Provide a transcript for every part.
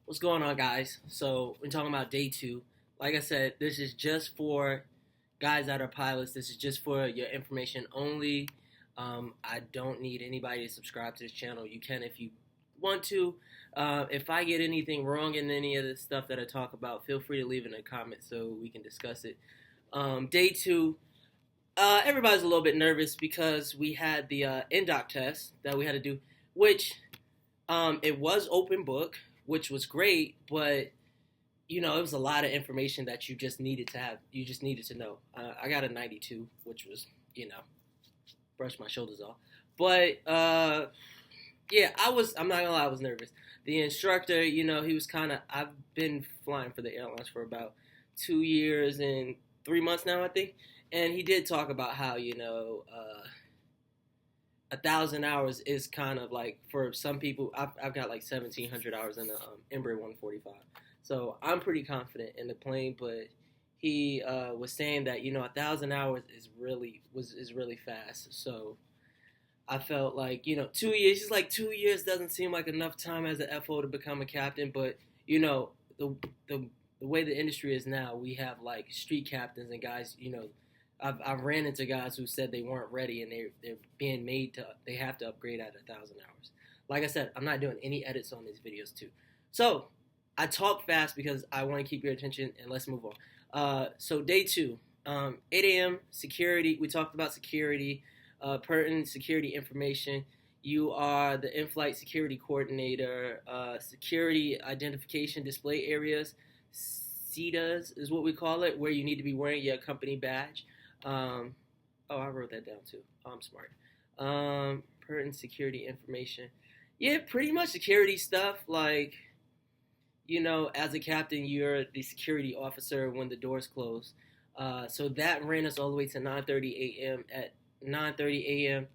What's going on, guys? So we're talking about day two. Like I said, this is just for guys that are pilots. This is just for your information only. I don't need anybody to subscribe to this channel. You can if you want to. If I get anything wrong in any of the stuff that I talk about, feel free to leave it in a comment so we can discuss it. Day two. Everybody's a little bit nervous because we had the NDOC test that we had to do, which it was open book, which was great, but it was a lot of information that you just needed to have. You just needed to know. I got a 92, which was brush my shoulders off. But yeah, I'm not gonna lie, I was nervous. The instructor, he was kind of. I've been flying for the airlines for about 2 years and 3 months now, I think. And he did talk about how 1,000 hours is kind of like for some people. I've got like 1,700 hours in the Embraer 145, so I'm pretty confident in the plane. But he was saying that 1,000 hours is really fast. So I felt like 2 years. Just like 2 years doesn't seem like enough time as an FO to become a captain. But the way the industry is now, we have like street captains and guys. I've ran into guys who said they weren't ready and they're being made to. They have to upgrade at 1,000 hours. Like I said, I'm not doing any edits on these videos too. So I talk fast because I want to keep your attention, and let's move on. So day two, 8 a.m. security. We talked about security, pertinent security information. You are the in-flight security coordinator. Security identification display areas. CEDAs is what we call it, where you need to be wearing your company badge. I wrote that down too. I'm smart. Pertinent security information. Yeah, pretty much security stuff. Like, as a captain, you're the security officer when the doors close. So that ran us all the way to 9:30 a.m. At 9:30 a.m.,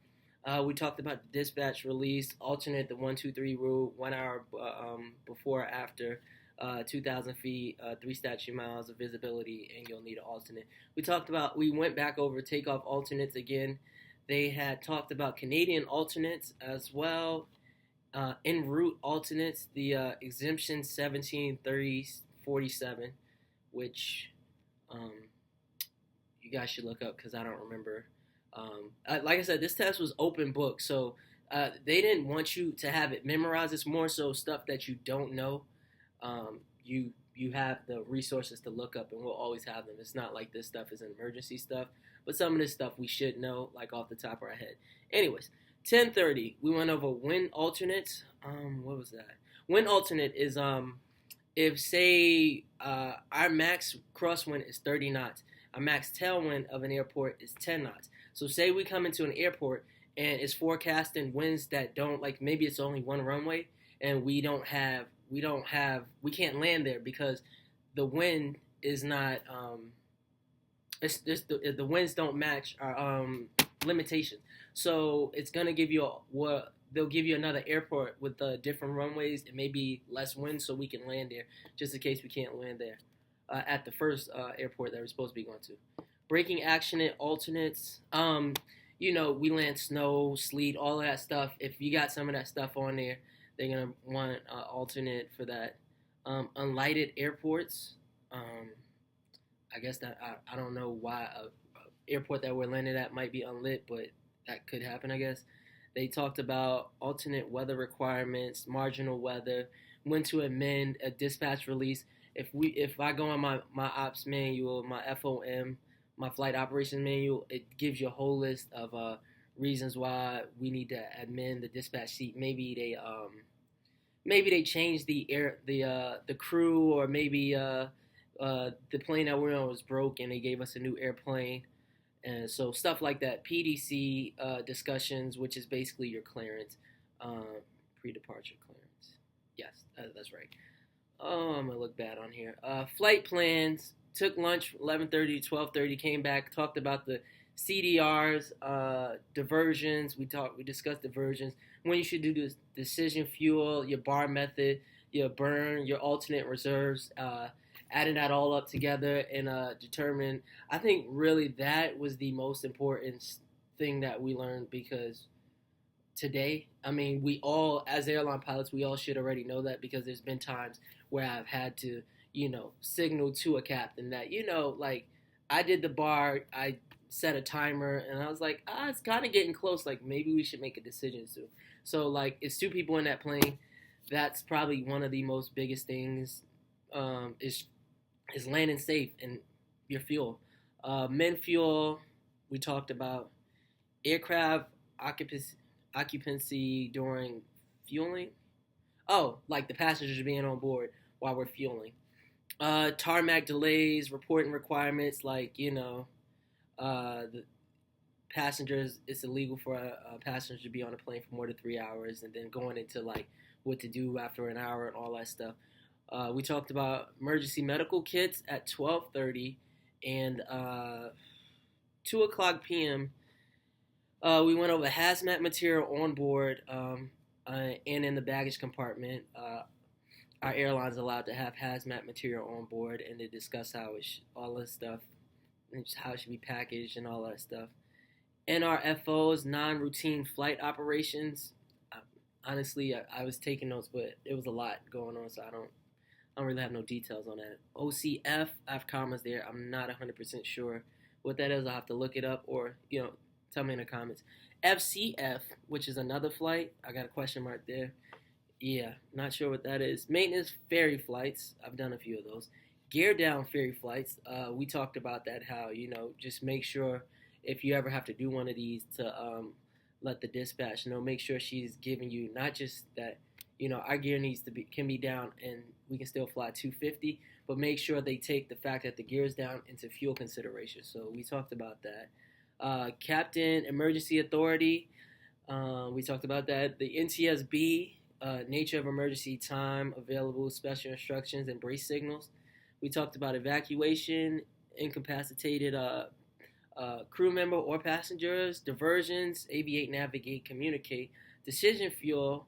we talked about the dispatch release, alternate the 1-2-3 rule, 1 hour before or after. 2,000 feet, 3 statute miles of visibility, and you'll need an alternate. We went back over takeoff alternates again. They had talked about Canadian alternates as well, en route alternates, the exemption 173047, which you guys should look up because I don't remember. Like I said, this test was open book, so they didn't want you to have it memorized. It's more so stuff that you don't know. You have the resources to look up, and we'll always have them. It's not like this stuff is emergency stuff, but some of this stuff we should know, like off the top of our head. Anyways, 10:30, we went over wind alternates. What was that? Wind alternate is if say our max crosswind is 30 knots, our max tailwind of an airport is 10 knots. So say we come into an airport and it's forecasting winds that don't, like, maybe it's only one runway and we can't land there because the wind is not it's just the winds don't match our limitations. So it's gonna give you they'll give you another airport with different runways and maybe less wind, so we can land there just in case we can't land there at the first airport that we're supposed to be going to. Braking action at alternates. We land snow, sleet, all of that stuff. If you got some of that stuff on there, they're going to want alternate for that. Unlighted airports. I guess that I don't know why a airport that we're landing at might be unlit, but that could happen, I guess. They talked about alternate weather requirements, marginal weather, when to amend a dispatch release. If I go on my ops manual, my FOM, my flight operations manual, it gives you a whole list of reasons why we need to amend the dispatch sheet. Maybe they changed the crew, or maybe the plane that we're on was broke and they gave us a new airplane, and so stuff like that. PDC discussions, which is basically your clearance, pre-departure clearance. Yes, that's right. Oh, I'm gonna look bad on here. Flight plans. Took lunch 11:30 to 12:30. Came back, talked about the CDRs, diversions. We discussed diversions. When you should do this decision fuel, your bar method, your burn, your alternate reserves. Adding that all up together and determine. I think really that was the most important thing that we learned, because today. I mean, we all, as airline pilots, we all should already know that because there's been times where I've had to, signal to a captain that, like I did the bar, I set a timer, and I was like, it's kind of getting close. Like maybe we should make a decision soon. So like, it's two people in that plane. That's probably one of the most biggest things. Is landing safe and your fuel. Men fuel. We talked about aircraft occupancy during fueling. Oh, like the passengers being on board while we're fueling. Tarmac delays, reporting requirements, like the passengers. It's illegal for a passenger to be on a plane for more than 3 hours, and then going into like what to do after an hour and all that stuff. We talked about emergency medical kits at 12:30 and 2 o'clock p.m. We went over hazmat material on board and in the baggage compartment. Our airline's allowed to have hazmat material on board, and to discuss all this stuff, and how it should be packaged and all that stuff. NRFOs, non-routine flight operations. Honestly, I was taking notes, but it was a lot going on, so I don't really have no details on that. OCF, I have commas there. I'm not 100% sure what that is. I'll have to look it up, or tell me in the comments. FCF, which is another flight. I got a question mark there. Yeah, not sure what that is. Maintenance ferry flights. I've done a few of those. Gear down ferry flights. We talked about that. How just make sure if you ever have to do one of these to let the dispatch know. Make sure she's giving you not just that. Our gear can be down and we can still fly 250, but make sure they take the fact that the gear is down into fuel consideration. So we talked about that. Captain Emergency Authority. We talked about that. The NTSB. Nature of emergency time, available special instructions, and brace signals. We talked about evacuation, incapacitated crew member or passengers, diversions, aviate, navigate, communicate, decision fuel,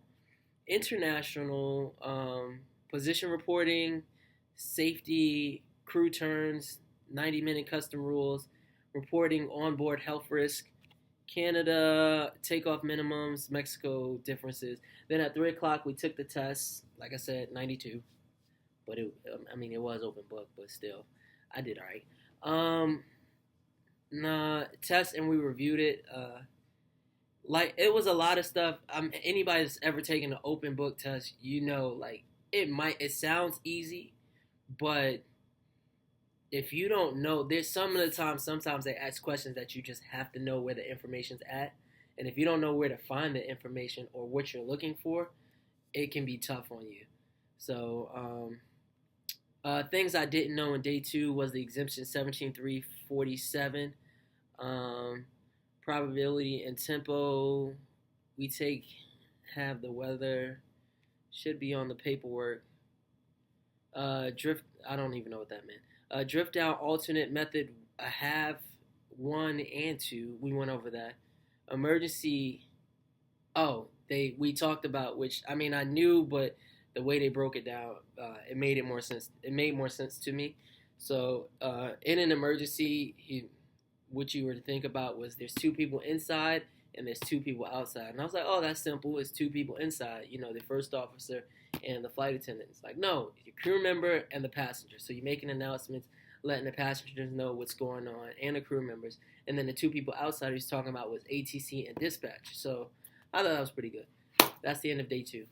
international, position reporting, safety, crew turns, 90-minute custom rules, reporting onboard health risk, Canada, takeoff minimums, Mexico differences. Then at 3 o'clock, we took the test. Like I said, 92. But it was open book, but still, I did all right. Test, and we reviewed it. Like, it was a lot of stuff. Anybody that's ever taken an open book test, like, it sounds easy, but if you don't know, there's sometimes they ask questions that you just have to know where the information's at. And if you don't know where to find the information or what you're looking for, it can be tough on you. So, things I didn't know in day 2 was the exemption 17347. Probability and tempo. Have the weather. Should be on the paperwork. Drift, I don't even know what that meant. Drift out alternate method, I have 1 and 2. We went over that. Emergency. We talked about, which I knew, but the way they broke it down, it made more sense. It made more sense to me. So in an emergency, what you were to think about was there's 2 people inside and there's 2 people outside. And I was like, oh, that's simple. It's 2 people inside. The first officer and the flight attendant. It's like, no, your crew member and the passenger. So you're making announcements, letting the passengers know what's going on, and the crew members. And then the 2 people outside he's talking about was ATC and dispatch. So I thought that was pretty good. That's the end of day 2.